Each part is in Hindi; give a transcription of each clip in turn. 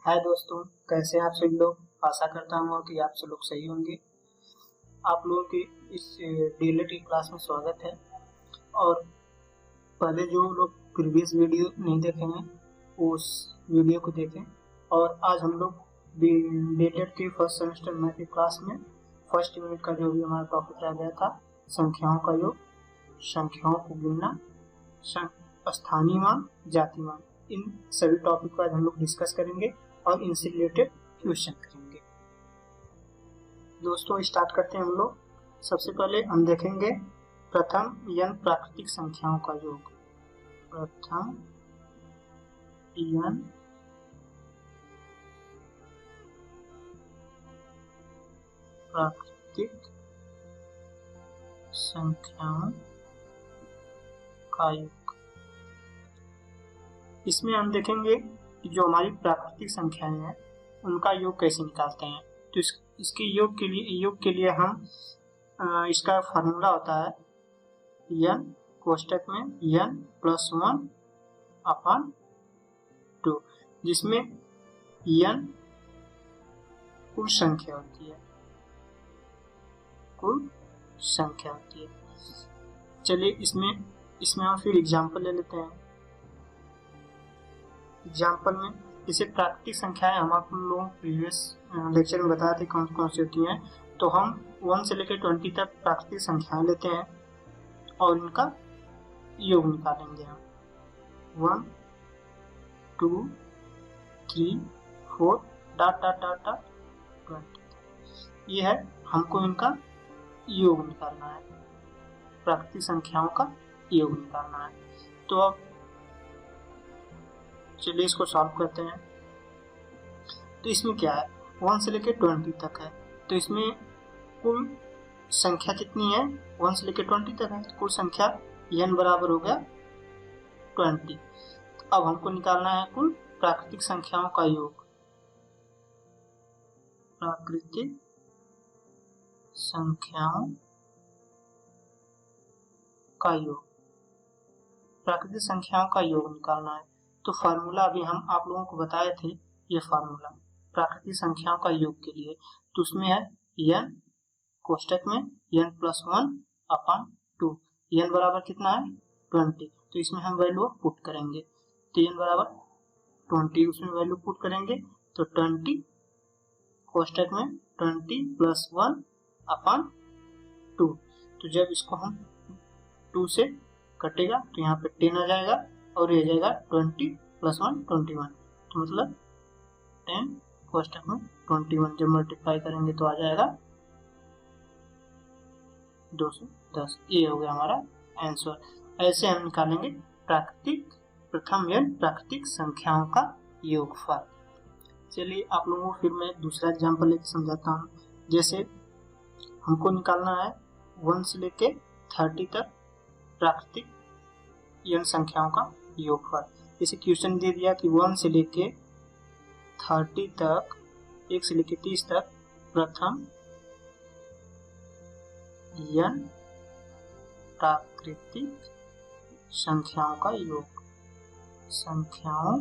हाय दोस्तों, कैसे हैं आप सभी लोग। आशा करता हूँ कि आप सब लोग सही होंगे। आप लोगों की इस डीएलएड की क्लास में स्वागत है। और पहले जो लोग प्रीवियस वीडियो नहीं देखे हैं उस वीडियो को देखें। और आज हम लोग डीएलएड के फर्स्ट सेमेस्टर मैथ की क्लास में फर्स्ट यूनिट का जो भी हमारा टॉपिक रह गया था, संख्याओं का योग, संख्याओं को गिनना, स्थानीय मान, जाति मान, इन सभी टॉपिक को आज हम लोग डिस्कस करेंगे और इनसे रिलेटेड क्वेश्चन करेंगे। दोस्तों स्टार्ट करते हैं हम लोग। सबसे पहले हम देखेंगे प्रथम n प्राकृतिक संख्याओं का योग। प्रथम n प्राकृतिक संख्याओं का योग। इसमें हम देखेंगे कि जो हमारी प्राकृतिक संख्याएं हैं उनका योग कैसे निकालते हैं। तो इसके योग के लिए हम इसका फार्मूला होता है n कोष्टक में n + 1/2, जिसमें n कुल संख्या होती है। चलिए इसमें हम फिर एग्जाम्पल ले लेते हैं। एग्जाम्पल में जैसे प्राकृतिक संख्याएं हम आप लोगों को प्रीवियस लेक्चर में बताए थे कौन कौन सी होती हैं। तो हम 1 से लेकर 20 तक प्राकृतिक संख्याएं लेते हैं और इनका योग निकालेंगे हम। 1 2 3 4 ... 20। ये है, हमको इनका योग निकालना है, प्राकृतिक संख्याओं का योग निकालना है। तो अब चलिए इसको सॉल्व करते हैं। तो इसमें क्या है, 1 से लेकर 20 तक है। तो इसमें कुल संख्या कितनी है, 1 से लेकर 20 तक है। तो कुल संख्या n बराबर हो गया 20। तो अब हमको निकालना है कुल प्राकृतिक संख्याओं का योग। प्राकृतिक संख्याओं का योग, प्राकृतिक संख्याओं का योग निकालना है। तो फार्मूला अभी हम आप लोगों को बताए थे, ये फार्मूला प्राकृतिक संख्याओं का योग के लिए। तो उसमें है n कोष्टक में n + 1/2। n बराबर कितना है 20। तो इसमें हम वैल्यू पुट करेंगे। तो n बराबर 20, उसमें वैल्यू पुट करेंगे। तो 20 कोष्टक में 20 + 1/2। तो जब इसको हम 2 से कटेगा तो यहाँ पे 10 आ जाएगा और ये जाएगा 20 + 1 21। तो मतलब 10 कोष्टक में 21 जब मल्टीप्लाई करेंगे तो आ जाएगा 210। ये हो गया हमारा आंसर। ऐसे हम निकालेंगे प्रथम n प्राकृतिक संख्याओं का योगफल। चलिए आप लोगों को फिर मैं दूसरा एग्जाम्पल लेकर समझाता हूँ। जैसे हमको निकालना है 1 से लेके 30 तक प्राकृतिक n संख्याओं का योगफल। जैसे क्वेश्चन दे दिया कि 1 से लेके 30 तक, 1 से लेके 30 तक प्रथम n प्राकृतिक संख्याओं का योग, संख्याओं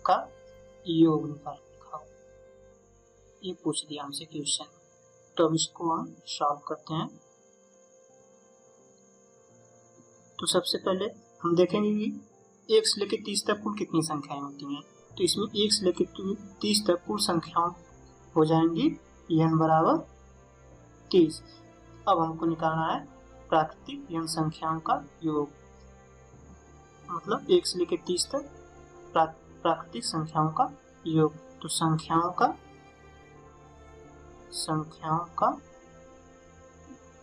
का योग निकाल दिखाओ। ये पूछ दिया हमसे क्वेश्चन। तो अब इसको हम सॉल्व करते हैं। तो सबसे पहले हम देखेंगे कि 1 से लेकर 30 तक कुल कितनी संख्याएं होती हैं। तो इसमें 1 से लेकर 30 तक कुल संख्याएं हो जाएंगी n बराबर 30। अब हमको निकालना है प्राकृतिक n संख्याओं का योग, मतलब 1 से लेकर 30 तक प्राकृतिक संख्याओं का योग। तो संख्याओं का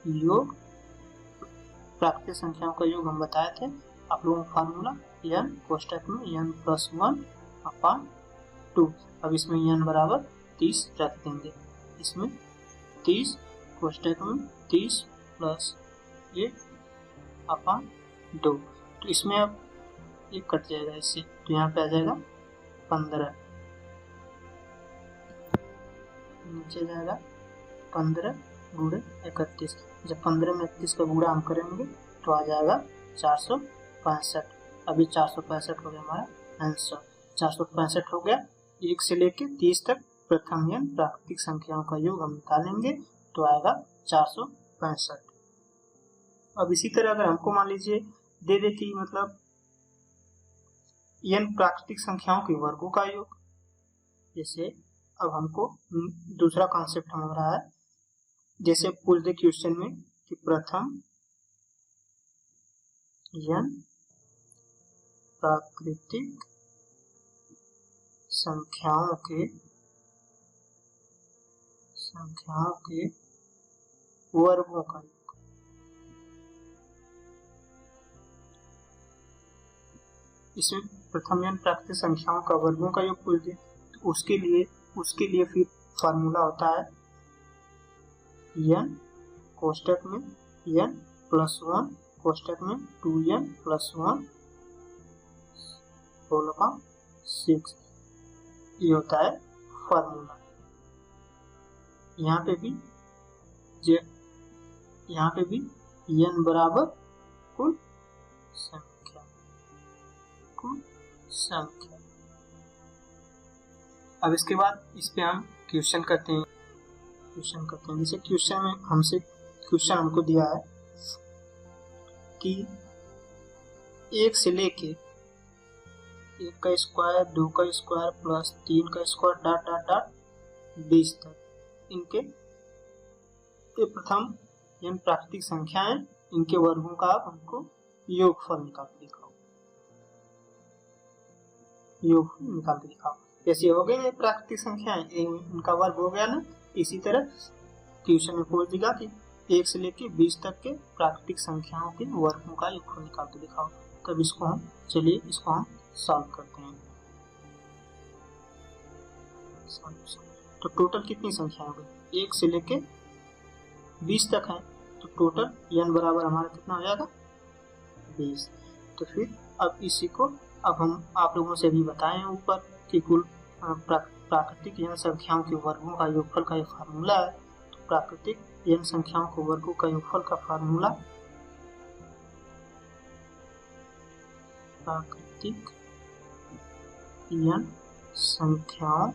योग, प्राकृतिक संख्याओं का योग हम बताए थे आप लोगों को फार्मूला n कोष्टक में n + 1/2। अब इसमें n बराबर 30 रख देंगे। इसमें 30 कोष्टक में 30 + 1/2। तो इसमें अब ये कट जाएगा इससे, तो यहाँ पे आ जाएगा 15, नीचे जाएगा 15 × 31। जब 15 में 31 का गुणा हम करेंगे तो आ जाएगा 465। अभी 465 हो गया हमारा आंसर। 465 हो गया। 1 से लेके 30 तक प्रथम n प्राकृतिक संख्याओं का योग हम निकालेंगे तो आएगा 465। अब इसी तरह अगर हमको मान लीजिए दे दे कि मतलब n प्राकृतिक संख्याओं के वर्गों का योग, जैसे अब हमको दूसरा कॉन्सेप्ट हम रहा है, जैसे पूछ दे क्वेश्चन में कि प्रथम n प्राकृतिक संख्याओं के वर्गों का योग। इसमें प्रथम n प्राकृतिक संख्याओं का वर्गों का योग पूछ दे तो उसके लिए फिर फॉर्मूला होता है n कोष्टक में n प्लस 1 कोष्टक में 2n प्लस 1 होल अपॉन 6, ये होता है फॉर्मूला। यहाँ पे भी n बराबर कुल संख्या। अब इसके बाद इस पे हम क्वेश्चन करते हैं। जैसे क्वेश्चन में क्वेश्चन हमको दिया है कि 1 से लेके 1 का स्क्वायर 2 का स्क्वायर प्लस 3 का स्क्वायर डॉट डॉट डॉट 20 तक इनके प्रथम n प्राकृतिक संख्याएं, इनके वर्गों का आप हमको योगफल निकाल के दिखाओ। जैसे हो गए ना प्राकृतिक संख्याएं, इनका वर्ग हो गया ना। इसी तरह क्वेश्चन में पूछ देगा कि 1 से लेके 20 तक के प्राकृतिक संख्याओं के वर्गों का योगफल निकाल के दिखाओ। तब इसको हम सॉल्व करते हैं। तो टोटल कितनी संख्या हो गई? 1 से लेके 20 तक है, तो टोटल n बराबर हमारा कितना हो जाएगा? 20। तो फिर अब इसी को अब हम आप लोगों से भी बताएं ऊपर कि कुल प्राकृतिक n संख्याओं के वर्गों का योगफल का ये फार्मूला है। तो प्राकृतिक n संख्याओं के वर्गों का योगफल का फार्मूला प्राकृतिक n संख्याओं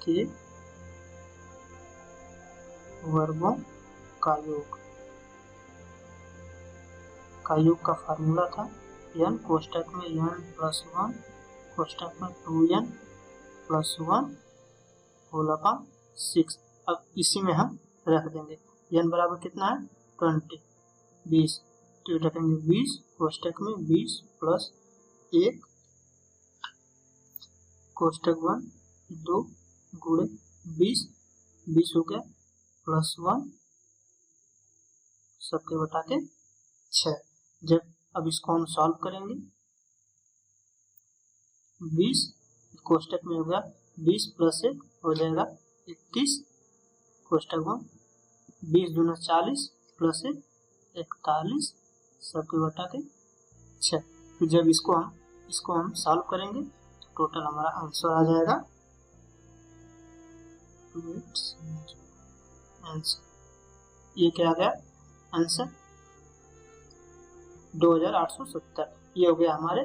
के वर्गों का योग का फार्मूला था n कोष्टक में n प्लस 1 कोष्टक में 2n प्लस 1 होल अपॉन 6। अब इसी में हम रख देंगे n बराबर कितना है? 20 तो रखेंगे 20 कोष्टक में 20 प्लस 1 कोष्टक 1 2 गुणे 20 हो गया प्लस 1 सबके बटा के 6। जब अब इसको हम सॉल्व करेंगे 20 कोष्टक में होगा 20 प्लस 1 हो जाएगा 21 कोष्टक 1 20 दूना 40 प्लस 1 41 सबके बटा के 6। फिर जब इसको हम सॉल्व करेंगे तो टोटल हमारा आंसर आ जाएगा ये क्या आ गया आंसर? 2870। ये हो गया हमारे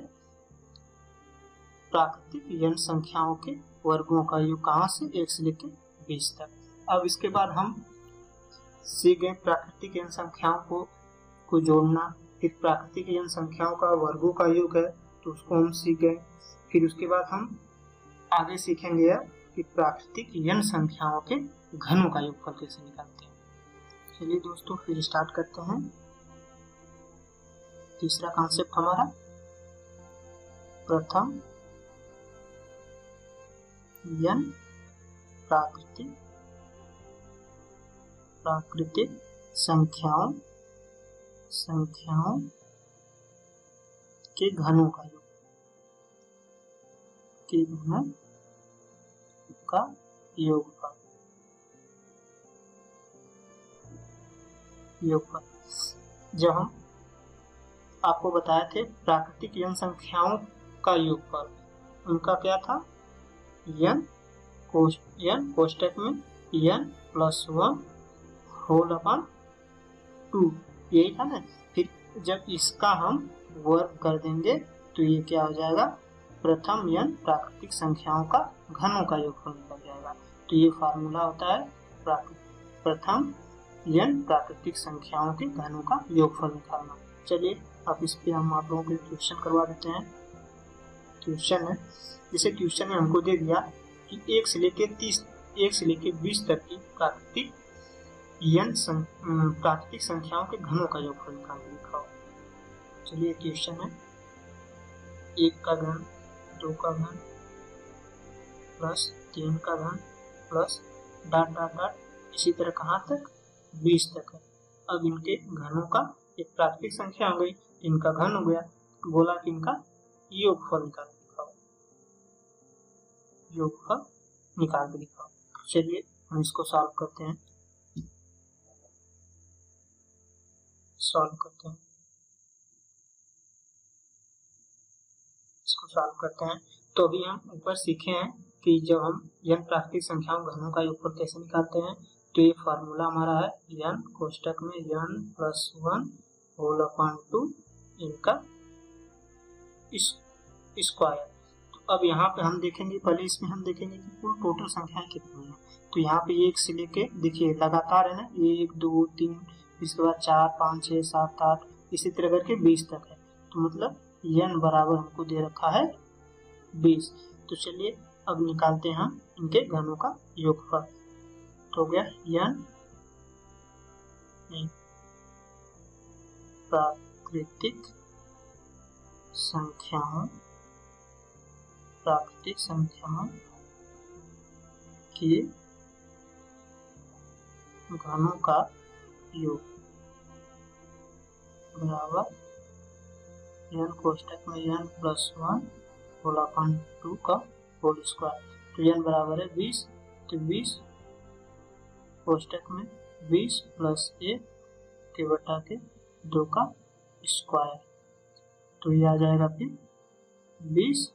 प्राकृतिक n संख्याओं के वर्गों का योग। कहाँ से? 1 से लेकर 20 तक। अब इसके बाद हम सीख गए प्राकृतिक n संख्याओं को जोड़ना। फिर प्राकृतिक n संख्याओं का वर्गों का योग है तो उसको हम सीख गए। फिर उसके बाद हम आगे सीखेंगे कि प्राकृतिक n संख्याओं के घनों का योगफल कैसे निकालते हैं। चलिए दोस्तों फिर स्टार्ट करते हैं। तीसरा कॉन्सेप्ट हमारा प्रथम n प्राकृतिक संख्याओं के घनों का योगफल। जब हम आपको बताए थे प्राकृतिक n संख्याओं का योगफल, उनका क्या था? n कोष्टक में n प्लस 1 होल अपॉन 2, यही था ना। फिर जब इसका हम वर्ग कर देंगे तो ये क्या हो जाएगा? प्रथम n प्राकृतिक संख्याओं का घनों का योगफल निकल जाएगा। तो ये फार्मूला होता है प्रथम n प्राकृतिक संख्याओं के घनों का योगफल निकालना। चलिए अब इस पे हम आप लोगों को क्वेश्चन करवा देते हैं। क्वेश्चन है, जैसे क्वेश्चन में हमको दे दिया कि 1 से लेके 20 तक की प्राकृतिक संख्याओं के घनों का योगफल निकालना लिखा। चलिए क्वेश्चन है 1 का घन, 2 का घन प्लस 3 का घन प्लस डॉट डॉट डॉट इसी तरह कहाँ तक 20 तक है। अब इनके घनों का एक प्राकृतिक संख्या हो गई, इनका घन हो गया, बोला कि इनका योगफल निकाल के दिखाओ, योगफल निकाल के दिखाओ। चलिए हम इसको सॉल्व करते हैं। इसको सॉल्व करते हैं। तो अभी हम ऊपर सीखे हैं कि जब हम n प्राकृतिक संख्याओं घनों का योगफल कैसे निकालते हैं। तो ये फार्मूला हमारा है n कोष्टक में n प्लस 1 होल अपॉन 2 इनका स्क्वायर। तो अब यहाँ पे हम देखेंगे, पहले इसमें हम देखेंगे कि कुल टोटल संख्याएं कितनी है। तो यहाँ पे 1 से लेके देखिए लगातार है ना, 1 2 3 इसके बाद 4 5 6 7 8 इसी तरह करके 20 तक है। तो मतलब n बराबर हमको दे रखा है 20। तो चलिए अब निकालते हैं हम इनके घनों का योगफल। तो हो गया n प्राकृतिक संख्याओं के घनों का योग बराबर n कोष्टक में n प्लस 1 होल अपॉन 2 का होल स्क्वायर। तो n बराबर है 20। तो 20 कोष्टक में 20 प्लस 1 के बटा के 2 का स्क्वायर। तो ये आ जाएगा फिर 20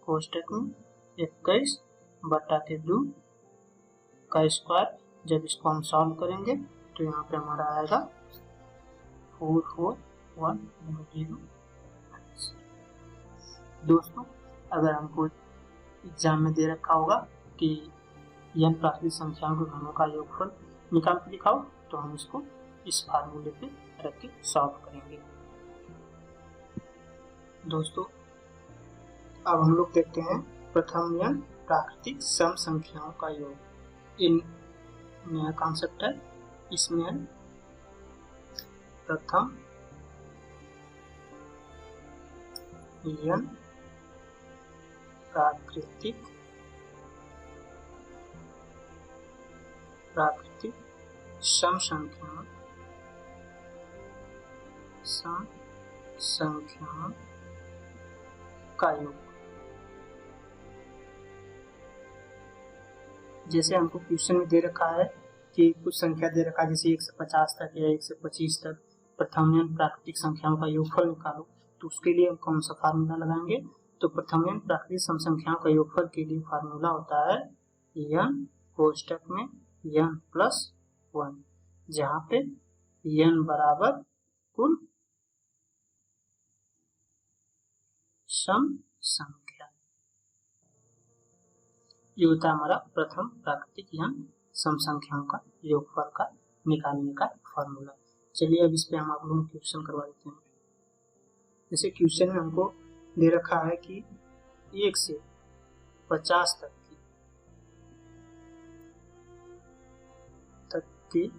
कोष्टक में 21 बटा के 2 का स्क्वायर। जब इसको हम सॉल्व करेंगे तो यहाँ पे हमारा आएगा 4410। दोस्तों अगर हमको एग्जाम में दे रखा होगा कि n प्राकृतिक संख्याओं के घनों का योगफल निकाल के दिखाओ, तो हम इसको इस फार्मूले पे रख के सॉल्व करेंगे। दोस्तों अब हम लोग देखते हैं प्रथम n प्राकृतिक सम संख्याओं का योग। इन नया कॉन्सेप्ट है, इसमें है प्रथम n प्राकृतिक सम संख्याओं का योग। जैसे हमको क्वेश्चन में दे रखा है कि कुछ संख्या दे रखा है, जैसे 1 से 50 तक या 1 से 25 तक प्रथम n प्राकृतिक संख्याओं का योगफल निकालो। तो उसके लिए हम कौन सा फार्मूला लगाएंगे। तो प्रथम n प्राकृतिक सम संख्याओं का योगफल के लिए फार्मूला होता है n कोष्टक में n प्लस 1, जहाँ पे n बराबर कुल सम संख्या। ये होता है हमारा प्रथम प्राकृतिक n सम संख्याओं का योगफल का निकालने का फार्मूला। चलिए अब इस पे हम आप लोगों को क्वेश्चन करवा देते हैं। जैसे क्वेश्चन में हमको दे रखा है कि 1 से 50 तक की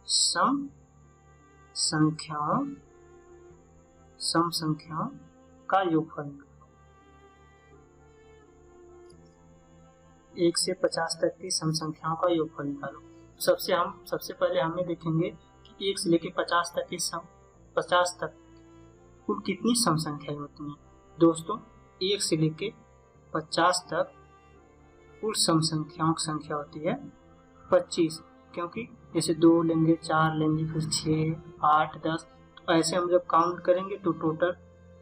सम संख्याओं का योगफल निकालो। 1 से 50 तक की सम संख्याओं का योगफल निकालो। सबसे पहले हमें देखेंगे कि 1 से लेकर 50 तक की 50 तक कुल कितनी सम संख्याएं होती हैं। दोस्तों 1 से लेकर 50 तक कुल सम संख्याओं की संख्या होती है 25, क्योंकि जैसे 2 लेंगे, 4 लेंगे, फिर 6 8 10, तो ऐसे हम जब काउंट करेंगे तो टोटल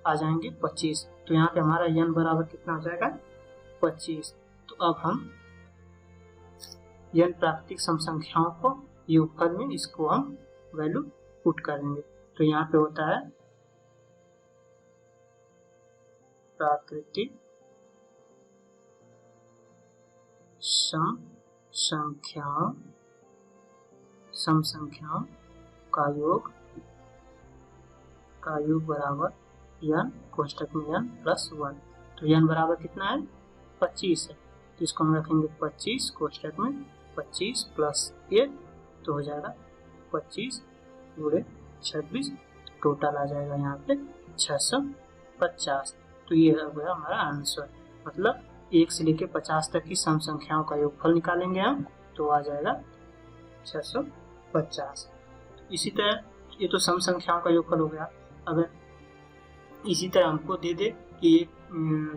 आ जाएंगे 25। तो यहाँ पे हमारा n बराबर कितना हो जाएगा 25। तो अब हम n प्राकृतिक सम संख्याओं को योगफल में इसको हम वैल्यू पुट करेंगे। तो यहाँ पे होता है प्राकृतिक सम संख्याओं का योग बराबर n कोष्टक में n प्लस 1। तो n बराबर कितना है 25 है, तो इसको हम रखेंगे 25 कोष्टक में 25 प्लस 1, तो हो जाएगा 25 गुणे 26, टोटल आ जाएगा यहाँ पे 650। तो ये हो गया हमारा आंसर। मतलब 1 से लेकर 50 तक की सम संख्याओं का योगफल निकालेंगे हम, तो आ जाएगा 650। इसी तरह ये तो सम संख्याओं का योगफल हो गया। अगर इसी तरह हमको दे दे कि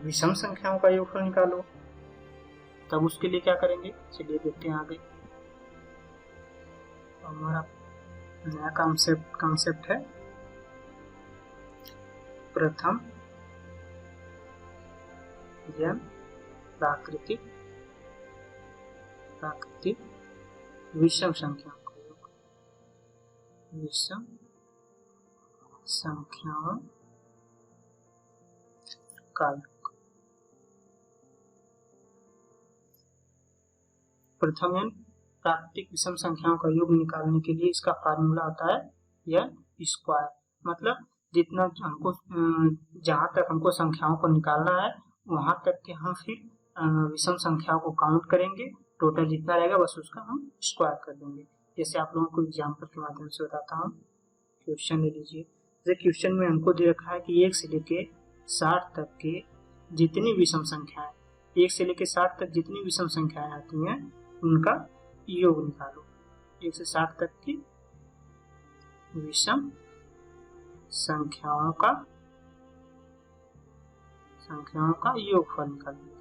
विषम संख्याओं का योगफल निकालो, तब उसके लिए क्या करेंगे, चलिए देखते हैं आगे। हमारा नया कॉन्सेप्ट है प्रथम n प्राकृतिक विषम संख्याओं का योग। विषम संख्याओं का योग। प्रथम n प्राकृतिक विषम संख्याओं का योग निकालने के लिए इसका फार्मूला होता है n स्क्वायर। मतलब जितना हमको जहाँ तक हमको संख्याओं को निकालना है वहां तक के हम फिर विषम संख्याओं को काउंट करेंगे, टोटल जितना रहेगा बस उसका हम स्क्वायर कर देंगे। जैसे आप लोगों को एग्जाम्पल के माध्यम से बताता हूँ। क्वेश्चन ले लीजिए। जैसे क्वेश्चन में हमको दे रखा है कि 1 से लेके 60 तक के जितनी विषम संख्याएं 1 से लेके 60 तक जितनी विषम संख्याएं आती हैं उनका योग निकालो। 1 से 60 तक की विषम संख्याओं का योगफल निकालिए।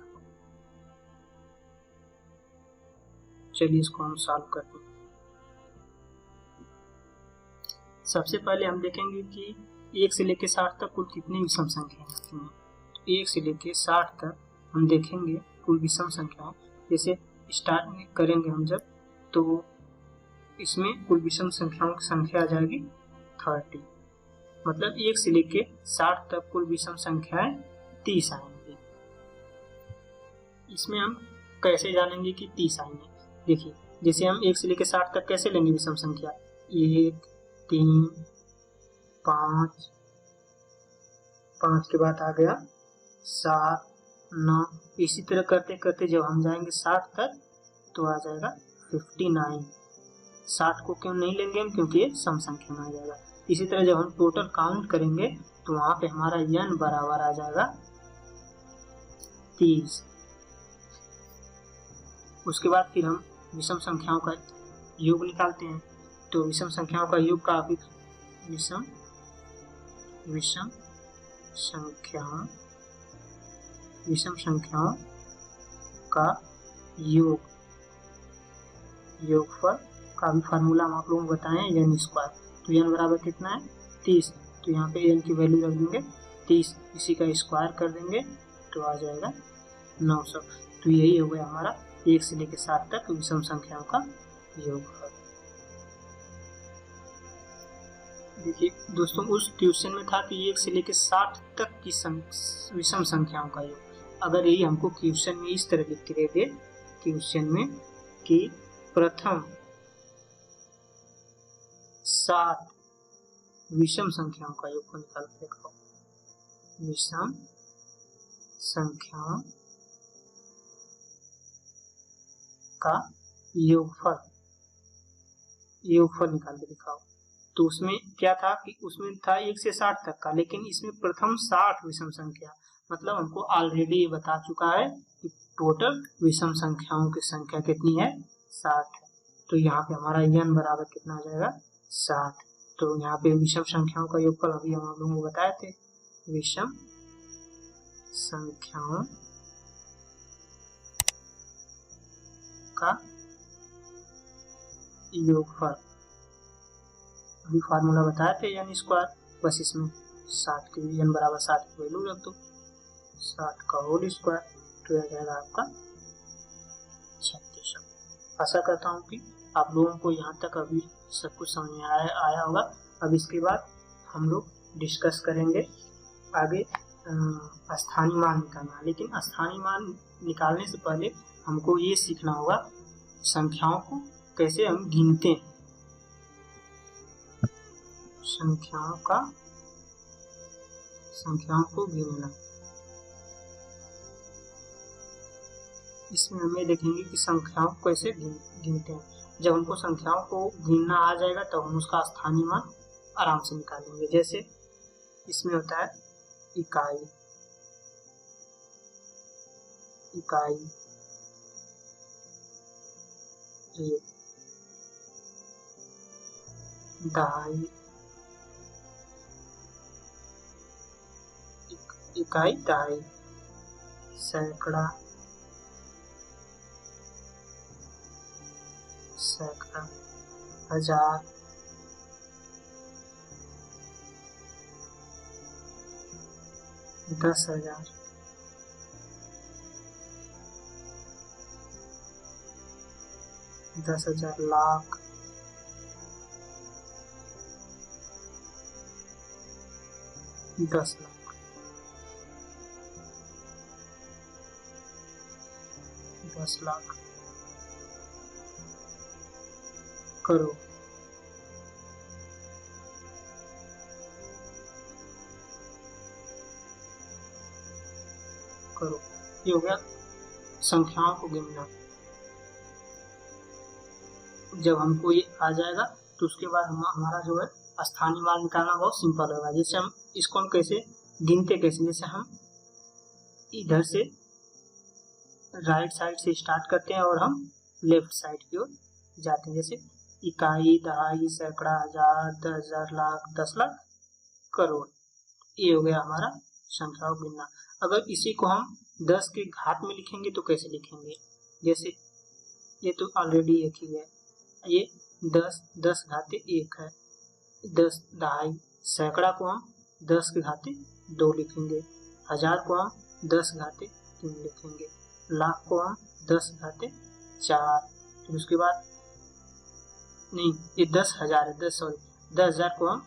चलिए इसको हम सॉल्व करते हैं। सबसे पहले हम देखेंगे कि 1 से लेके 60 तक कुल कितनी विषम संख्याएं आती हैं। 1 से लेके 60 तक हम देखेंगे कुल विषम संख्याएं। जैसे स्टार्ट में करेंगे हम जब, तो इसमें कुल विषम संख्याओं की संख्या आ जाएगी 30। मतलब 1 से लेके 60 तक कुल विषम संख्याएं 30 आएंगी। इसमें हम कैसे जानेंगे कि 30 आएंगे। देखिए, जैसे हम 1 से लेके 60 तक कैसे लेंगे विषम संख्या, 1 3 5, 5 के बाद आ गया 7 9। इसी तरह करते करते जब हम जाएंगे 60 तक तो आ जाएगा 59। 60 को क्यों नहीं लेंगे हम, क्योंकि ये सम संख्या में आ जाएगा। इसी तरह जब हम टोटल काउंट करेंगे तो वहां पे हमारा n बराबर आ जाएगा 30। उसके बाद फिर हम विषम संख्याओं का योग निकालते हैं। तो विषम संख्याओं का योग का विषम संख्याओं का योगफल का भी फार्मूला हम आप लोगों को बताएं n स्क्वायर। तो n बराबर कितना है 30। तो यहाँ पे n की वैल्यू रख देंगे 30, इसी का स्क्वायर कर देंगे तो आ जाएगा 900। तो यही हो गया हमारा 1 से लेकर 60 तक विषम संख्याओं का योगफल। देखिए दोस्तों, उस क्वेश्चन में था कि 1 से लेकर 60 तक की विषम संख्याओं का योग। अगर यही हमको क्वेश्चन में इस तरह लिख के दे दे क्वेश्चन में कि प्रथम 60 विषम संख्याओं का योगफल निकाल के दिखाओ। विषम संख्याओं का योगफल निकाल के दिखाओ। तो उसमें क्या था कि उसमें था 1 से 60 तक का, लेकिन इसमें प्रथम 60 विषम संख्या, मतलब हमको ऑलरेडी ये बता चुका है कि टोटल विषम संख्याओं की संख्या कितनी है 60 है। तो यहाँ पे हमारा n बराबर कितना आ जाएगा 60। तो यहाँ पे विषम संख्याओं का योगफल अभी हम आप लोगों को बताए थे। विषम संख्याओं का योगफल अभी फार्मूला बताए थे n स्क्वायर। बस इसमें 60 की n बराबर 60 की वैल्यू रख दो, 60 का होल स्क्वायर, तो यह जाएगा आपका 36। आशा करता हूँ कि आप लोगों को यहाँ तक अभी सब कुछ समझ में आया होगा। अब इसके बाद हम लोग डिस्कस करेंगे आगे स्थानीय मान निकालना। लेकिन स्थानीय मान निकालने से पहले हमको ये सीखना होगा संख्याओं को कैसे हम गिनते हैं, संख्याओं को गिनना। इसमें हमें देखेंगे कि संख्याओं को कैसे गिनते हैं। जब हमको संख्याओं को गिनना आ जाएगा तो हम उसका स्थानीय मान आराम से निकालेंगे। जैसे इसमें होता है इकाई, दहाई, दहाई, सैकड़ा, हजार, 10,000, 10,000, लाख, 10 लाख, 10 लाख, करोड़, ये हो गया संख्याओं को गिनना। जब हमको ये आ जाएगा तो उसके बाद हमारा जो है स्थानीय मान निकालना बहुत सिंपल होगा। जैसे हम इसको हम कैसे गिनते कैसे, जैसे हम इधर से राइट साइड से स्टार्ट करते हैं और हम लेफ्ट साइड की ओर जाते हैं। जैसे इकाई, दहाई, सैकड़ा, हजार, 10,000, लाख, 10 लाख, करोड़, ये हो गया हमारा संख्याओं को गिनना। अगर इसी को हम 10 के घात में लिखेंगे तो कैसे लिखेंगे, जैसे ये तो ऑलरेडी एक ही है, ये 10 घाते 1 है, 10 दहाई, सैकड़ा को हम 10 के घाते 2 लिखेंगे, हजार को हम 10 घाते 3 लिखेंगे, लाख को हम 10 घाते 4, फिर उसके बाद नहीं ये 10,000 है, 10,000 को हम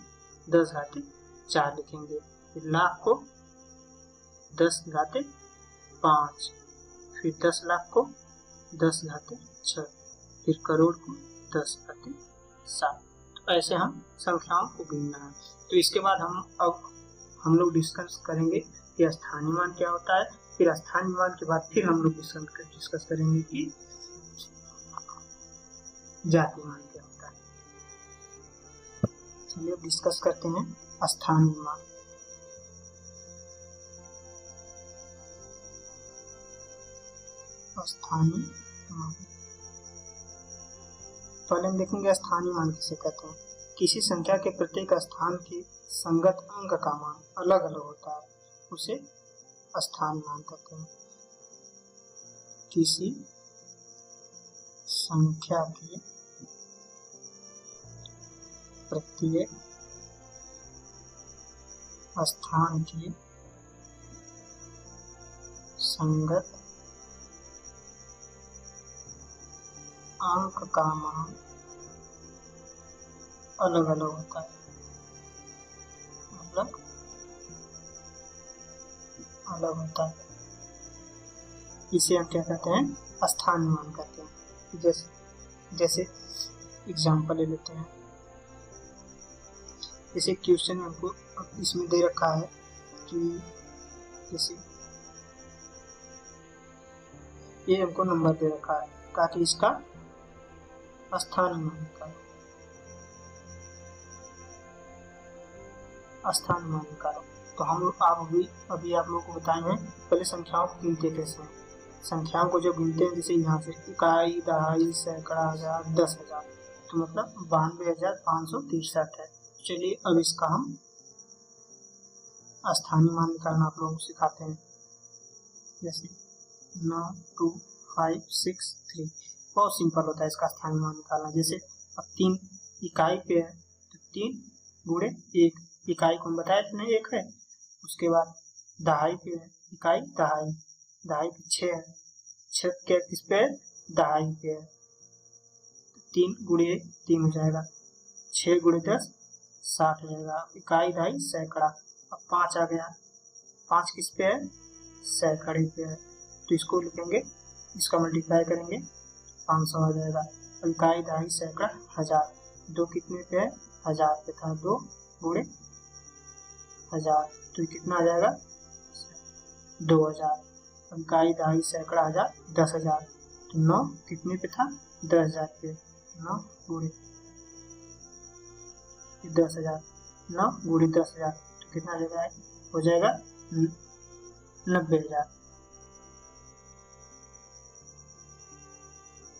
10 घाते 4 लिखेंगे, फिर लाख को 10 घाते 5, फिर 10 लाख को 10 घाते 6, फिर करोड़ को 10 घाते 7। तो ऐसे हम संख्याओं को गिनना है। तो इसके बाद हम लोग डिस्कस करेंगे कि स्थानीय मान क्या होता है। फिर स्थानीय मान के बाद फिर हम लोग डिस्कस करेंगे कि जातीय मान क्या होता है। चलिए अब डिस्कस करते हैं स्थानीय मान। स्थानीय मान पहले हम देखेंगे स्थानीय मान किसे कहते हैं। किसी संख्या के प्रत्येक स्थान के संगत अंक का मान अलग अलग होता है, उसे स्थानीय मान कहते हैं। किसी संख्या के प्रत्येक स्थान के संगत अंक का मान अलग अलग होता है, मतलब अलग होता है। इसे हम क्या कहते हैं, स्थानीय मान कहते हैं। जैसे एग्जाम्पल ले लेते हैं। जैसे क्वेश्चन हमको इसमें दे रखा है कि जैसे ये हमको नंबर दे रखा है, कहा कि इसका स्थानीय मान निकालो, स्थानीय मान निकालो। तो हम अभी आप लोगों को बताए हैं पहले संख्याओं को गिनते कैसे हैं। संख्याओं को जब गिनते हैं जैसे यहाँ से इकाई, दहाई, सैकड़ा, हजार, 10,000, तो मतलब 92,563 है। चलिए अब इसका हम स्थानीय मान निकालना आप लोगों को सिखाते हैं। जैसे 92563 बहुत सिंपल होता है इसका स्थानीय मान निकालना। जैसे अब 3 इकाई पे है तो 3 गुणे 1, इकाई को हम बताया था नहीं 1 है। उसके बाद दहाई पे है, इकाई दहाई, दहाई पे 6 है, 6 क्या किस पे है, दहाई पे है, 3 गुणे 3 हो जाएगा, 6 गुणे 10 60 हो जाएगा। इकाई दहाई सैकड़ा, अब 5 आ गया, 5 किस पे है, सैकड़े पे है, तो इसको लिखेंगे, इसका मल्टीप्लाई करेंगे 500 आ जाएगा। इकाई, दहाई, सैकड़ा, हजार, 2 कितने पे है, 1000 पे था, 2 गुणे 1000, तो ये कितना आ जाएगा, 2000। इकाई, दहाई, सैकड़ा, हजार, 10,000, तो 9 कितने पे था, 10,000 पे, 9 गुणे 10,000, 9 गुणे 10,000, तो कितना हो जाएगा 90,000।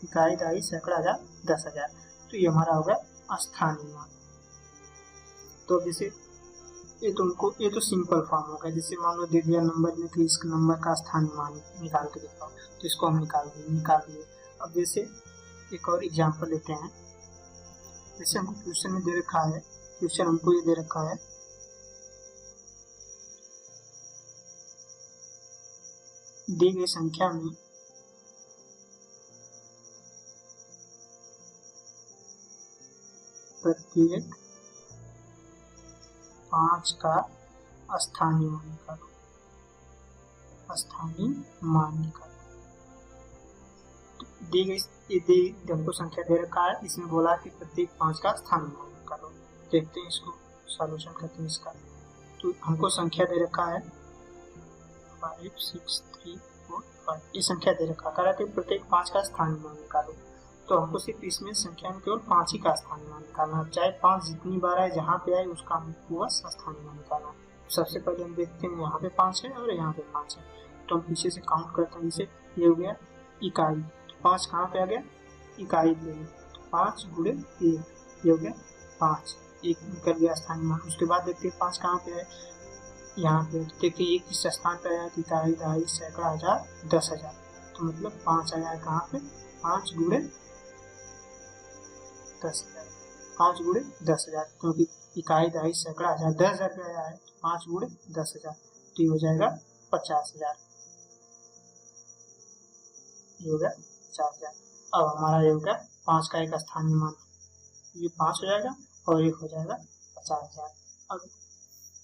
इकाई, दहाई, सैकड़ा, हजार, 10,000, तो ये हमारा होगा स्थानीय मान। तो जैसे ये तो सिंपल फॉर्म होगा, जैसे मान लो दे दिया नंबर में कि इस नंबर का स्थानीय मान निकाल के दिखाओ, तो इसको हम निकाल दिए। अब जैसे एक और एग्जांपल लेते हैं, जैसे हमको क्वेश्चन में दे रखा है, क्वेश्चन हमको ये दे रखा है, दी गई संख्या में प्रत्येक 5 का स्थानीय मान निकालो, स्थानीय मान निकालो। दी गई हमको संख्या दे रखा है, इसमें बोला कि प्रत्येक 5 का स्थानीय मान निकालो। देखते हैं इसको, सॉल्यूशन करते हैं इसका। तो हमको संख्या दे रखा है 5, 6, 3, 4, 5, ये संख्या दे रखा है, कि प्रत्येक 5 का स्थानीय मान निकालो। तो हमको सिर्फ इसमें संख्या में केवल 5 ही का स्थानीय मान निकालना है, चाहे 5 जितनी बार आए, जहाँ पे आए उसका हमको बस स्थानीय मान निकालना है। सबसे पहले हम देखते हैं यहाँ पे 5 है और यहाँ पे 5 है, तो हम पीछे से काउंट करते हैं। जैसे ये हो गया इकाई, 5 कहाँ पे आ गया, इकाई पे, 5 गुणे 1, ये हो गया 5, 1 निकल गया स्थानीय मान। उसके बाद देखते हैं 5 कहाँ पे है, यहाँ पे, तो देखिए 1 किस स्थान पे आया, इकाई, दहाई, सैकड़ा, हजार, 10,000, तो मतलब 5 आया है कहाँ पे, 5 गुणे 10,000, 5 गुणे 10,000, क्योंकि इकाई, दहाई, सैकड़ा, हजार, 10,000 पे आया है, 5 गुणे 10,000, तो ये हो जाएगा 50,000, ये हो गया 50,000। अब हमारा ये हो गया 5 का एक स्थानीय मान, ये 5 हो जाएगा और एक हो जाएगा 50,000। अब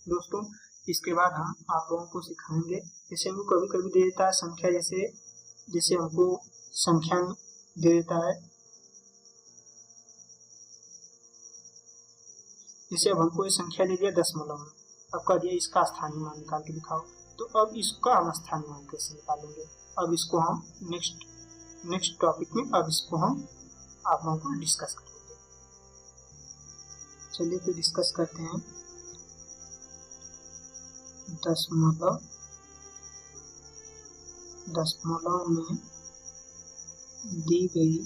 दोस्तों इसके बाद हम आप लोगों को सिखाएंगे, जैसे हमको कभी कभी दे देता है संख्या, जैसे हमको संख्या दे देता है, जैसे अब हमको ये संख्या दे दिया दशमलव में, अब कह दिया इसका स्थानीय मान निकाल के दिखाओ, तो अब इसका हम स्थानीय मान कैसे निकालेंगे, अब इसको हम नेक्स्ट टॉपिक में अब इसको हम आप लोगों को डिस्कस करेंगे। चलिए तो डिस्कस करते हैं। दशमलव में दी गई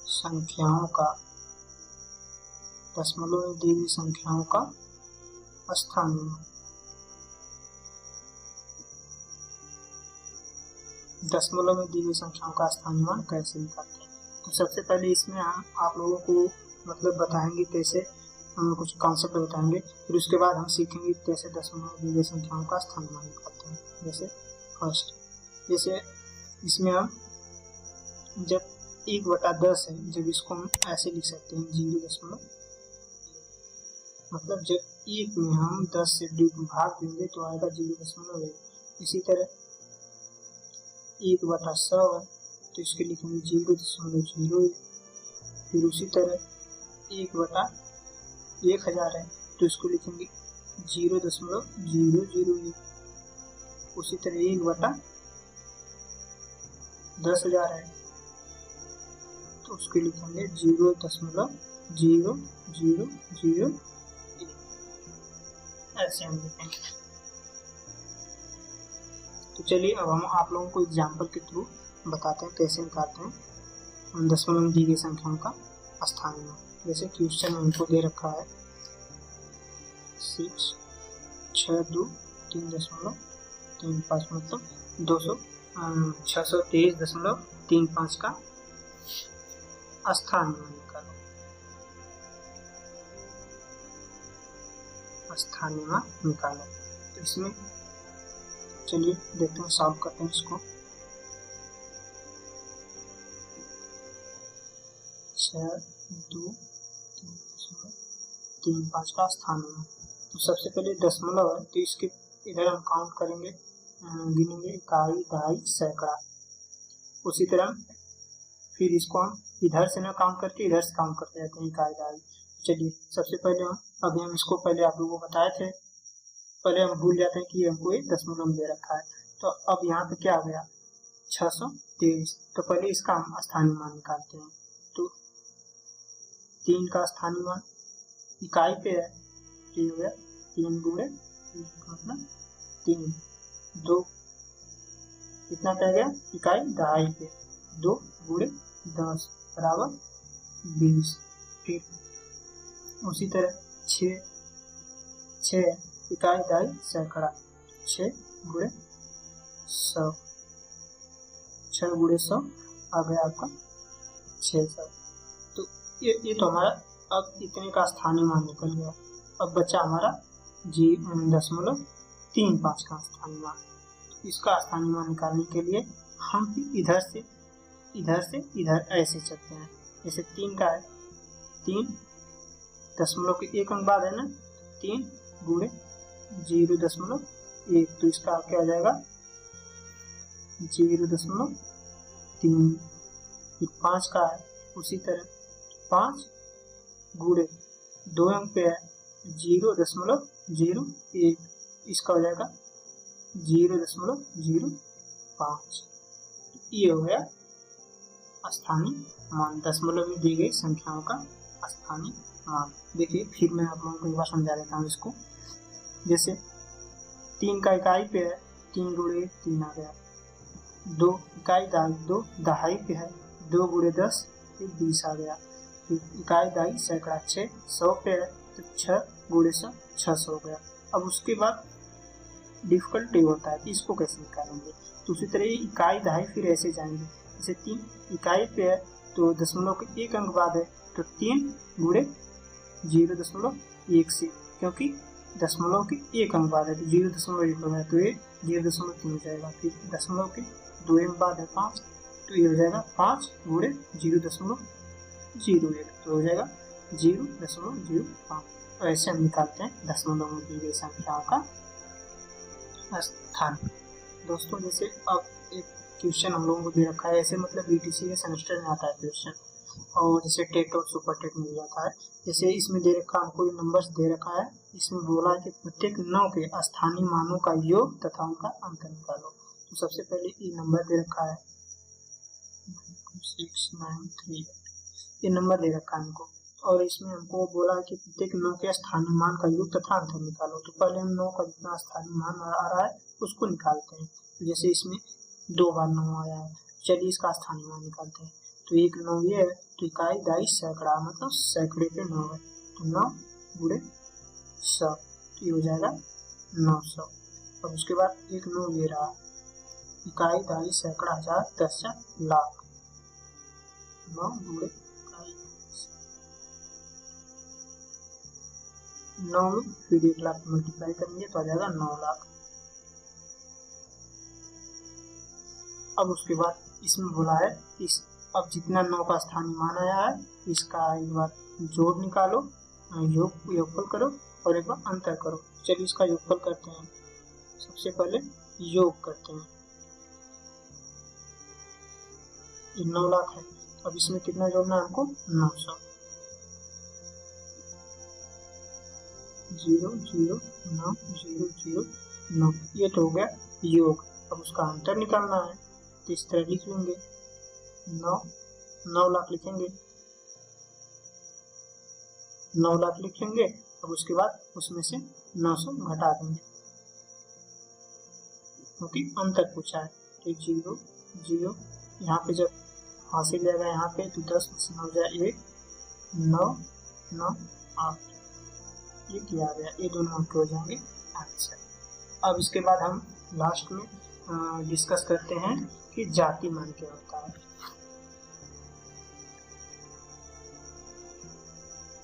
संख्याओं का, दशमलव में दी गई संख्याओं का स्थानीय मान। दशमलव में दी गई संख्याओं का स्थानीय मान कैसे निकालते हैं, तो सबसे पहले इसमें हम आप लोगों को मतलब बताएंगे कैसे, हम कुछ कॉन्सेप्ट बताएंगे, फिर उसके बाद हम सीखेंगे कैसे दशमलव में दी गई संख्याओं का स्थानीय मान निकालते हैं। जैसे फर्स्ट, जैसे इसमें हम जब 1/10 है, जब इसको हम ऐसे लिख सकते हैं 0.1, मतलब जब 1 में हम 10 से भाग देंगे तो आएगा 0.1। इसी तरह 1/100 है तो इसके लिखेंगे 0.01, फिर उसी तरह 1/1000 है तो इसको लिखेंगे 0.001, उसी तरह 1/10,000 है तो उसके लिखेंगे 0.0001, ऐसे हम लिखेंगे। तो चलिए अब हम आप लोगों को एग्जाम्पल के थ्रू बताते हैं कैसे निकालते हैं दशमलव में दी गई संख्याओं का स्थानीय मान। जैसे क्वेश्चन में हमको दे रखा है 623.35 मतलब 623.35 का स्थानीय मान निकालो, स्थानीय मान निकालो। तो इसमें चलिए देखते हैं, सॉल्व करते हैं इसको। 623.35 का स्थानीय मान, तो सबसे पहले दशमलव है तो इसके इधर हम काउंट करेंगे, गिनेंगे इकाई, दहाई, सैकड़ा। उसी तरह फिर इसको हम इधर से ना काउंट करके इधर से काउंट करते रहते हैं, इकाई, दहाई। चलिए सबसे पहले अभी हम इसको पहले आप लोगों को बताए थे, पहले हम भूल जाते हैं कि हमको एक दशमलव में दे रखा है। तो अब यहाँ पे क्या आ गया 623। तो पहले इसका हम स्थानीय मान निकालते हैं। तो 3 का स्थानीय मान इकाई पे है, तो ये हो गया 3 गुणे मतलब 3, 2 कितना पे आ गया इकाई दहाई पे, 2 गुणे 10 बराबर 20। फिर उसी तरह 6 इकाई दहाई सैकड़ा, 6 गुणे 100, 6 गुणे 100 आ गया आपका 600। तो ये तो हमारा अब इतने का स्थानीय मान निकल गया। अब बचा हमारा 0.35 का स्थानीय मान। इसका स्थानीय मान निकालने के लिए हम इधर से इधर ऐसे चलते हैं। जैसे 3 का है, 3 दशमलव के 1 अंक बाद है ना, 3 गुणे 0.1, तो इसका क्या आ जाएगा 0.3। फिर 5 का है, उसी तरह 5 गुणे 2 अंक पे है 0.01, इसका हो जाएगा 0.05। ये हो गया स्थानीय मान, दशमलव में दी गई संख्याओं का स्थानीय मान। देखिए फिर मैं आप लोगों को एक बार समझा देता हूँ इसको। जैसे 3 का इकाई पे है, 3 गुणे 3 आ गया, 2 इकाई दहाई, 2 दहाई पे है, 2 गुणे 10 20 आ गया। फिर इकाई दहाई सैकड़ा 6 100 पे है, तो 6 गुणे 100 600 हो गया। अब उसके बाद डिफिकल्ट ये होता है कि इसको कैसे निकालेंगे। तो उसी तरह इकाई दहाई फिर ऐसे जाएंगे। जैसे 3 इकाई पे है तो दशमलव के 1 अंक बाद है, तो 3 गुणे 0.1 से, क्योंकि दशमलव के 1 अंक बाद है तो 0.1 हो गया, तो ये 0.3 हो जाएगा। फिर दशमलव के 2 अंक बाद है 5, तो ये हो जाएगा 5 गुणे 0.01, तो हो जाएगा 0.05। तो ऐसे हम निकालते हैं दशमलव में दी गई संख्याओं का स्थान। दोस्तों जैसे अब एक क्वेश्चन हम लोगों को दे रखा है, ऐसे मतलब बीटीसी के सेमेस्टर में आता है क्वेश्चन, और जैसे टेट और सुपर टेट में जाता है। जैसे इसमें दे रखा हमको नंबर्स दे रखा है, इसमें बोला है कि प्रत्येक 9 के स्थानीय मानों का योग तथा उनका अंतर निकालो। तो सबसे पहले ये नंबर दे रखा है 6938, ये नंबर दे रखा है हमको, और इसमें हमको बोला है कि प्रत्येक 9 के स्थानीय मान का योग तथा अंतर निकालो। तो पहले हम 9 का जितना स्थानीय मान आ रहा है उसको निकालते हैं। तो जैसे इसमें 2 बार 9 आया है, चलिए इसका स्थानीय मान निकालते हैं। तो 1 9 ये है, तो इकाई दहाई सैकड़ा मतलब सैकड़े पे 9 है, तो 9 गुणे 100, तो ये हो जाएगा 900। अब उसके बाद 1 9 ये रहा, इकाई दहाई सैकड़ा हजार 10 लाख, 9 गुणे 9 में फिर 1 लाख मल्टीप्लाई करेंगे तो आ जाएगा 9 लाख। अब उसके बाद इसमें बोला है इस अब जितना 9 का स्थानीय मान आया है इसका एक बार जोड़ निकालो, योगफल करो और एक बार अंतर करो। चलिए इसका योगफल करते हैं। सबसे पहले योग करते हैं, ये 9 लाख है, अब इसमें कितना जोड़ना है हमको 900, 0 0 9 0 0 9, ये तो हो गया योग। अब उसका अंतर निकालना है, तो इस तरह लिख लेंगे 9 लाख लिखेंगे, 9 लाख लिख लेंगे। अब उसके बाद उसमें से 900 घटा देंगे क्योंकि अंतर पूछा है। तो 0 0 यहाँ पे जब हासिल जाएगा यहाँ पे तो 10 में से 9 जाए 1, 9 9 8, ये क्या आ गया, ये दोनों अंक हो जाएंगे आंसर। अब इसके बाद हम लास्ट में डिस्कस करते हैं कि जाति मान क्या होता है।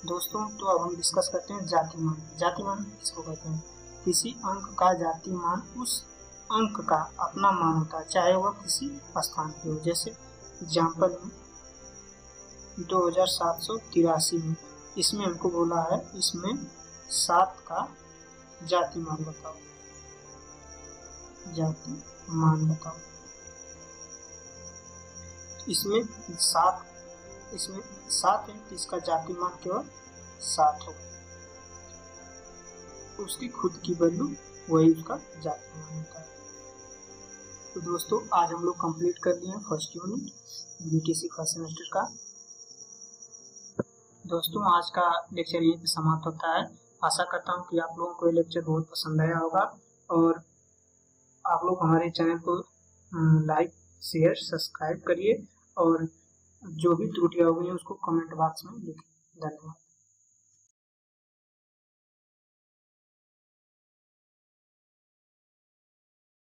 दोस्तों तो अब हम डिस्कस करते हैं जाति मान। जाति मान किसको कहते हैं? किसी अंक का जाति मान उस अंक का अपना मान होता है, चाहे वह किसी स्थान पे हो। जैसे एग्जाम्पल में 2783 में इसमें हमको बोला है इसमें 7 का जाति मान बताओ। जाति मान बताओ। इसमें 7 है तो इसका जाति मान केवल 7 होगा, उसकी खुद की वैल्यू वही उसका जाति मान होता है। तो दोस्तों आज हम लोग कंप्लीट कर लिए हैं first unit BTC first semester का। दोस्तों आज का लेक्चर यहीं पे समाप्त होता है। आशा करता हूँ कि आप लोगों को ये लेक्चर बहुत पसंद आया होगा और आप लोग हमारे चैनल को लाइक शेयर सब्सक्राइब करिए और जो भी त्रुटियां होगी उसको कमेंट बॉक्स में लिखें। धन्यवाद।